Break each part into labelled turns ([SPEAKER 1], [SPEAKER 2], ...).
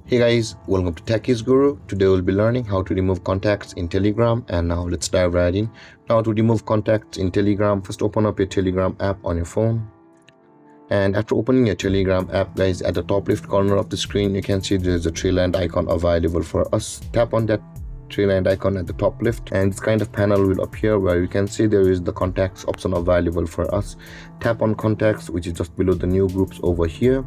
[SPEAKER 1] Hey guys, welcome to Techies Guru. Today we'll be learning how to remove contacts in Telegram, and now let's dive right in. Now to remove contacts in Telegram, first open up your Telegram app on your phone. And after opening your Telegram app, guys, at the top left corner of the screen, you can see there's a three-lined icon available for us. Tap on that three-lined icon at the top left, and this kind of panel will appear where you can see there is the contacts option available for us. Tap on contacts, which is just below the new groups over here,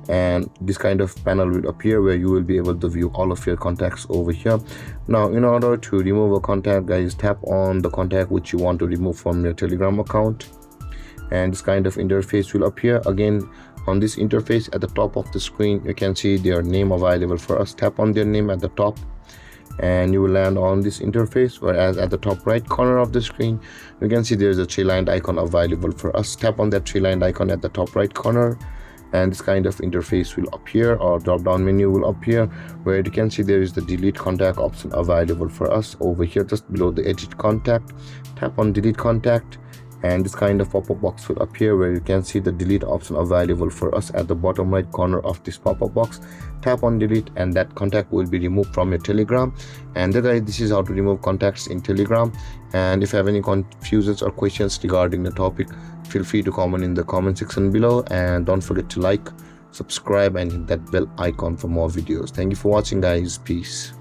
[SPEAKER 1] and this kind of panel will appear where you will be able to view all of your contacts over here. Now in order to remove a contact, guys, tap on the contact which you want to remove from your Telegram account, and this kind of interface will appear. Again, on this interface at the top of the screen, you can see their name available for us. Tap on their name at the top and you will land on this interface, whereas at the top right corner of the screen you can see there's a three-lined icon available for us. Tap on that three-lined icon at the top right corner and this kind of interface will appear, or drop down menu will appear, where you can see there is the delete contact option available for us over here just below the edit contact. Tap on delete contact and this kind of pop-up box will appear where you can see the delete option available for us at the bottom right corner of this pop-up box. Tap on delete and that contact will be removed from your Telegram. And this is how to remove contacts in Telegram. And if you have any confusions or questions regarding the topic, feel free to comment in the comment section below, and don't forget to like, subscribe and hit that bell icon for more videos. Thank you for watching, guys. Peace.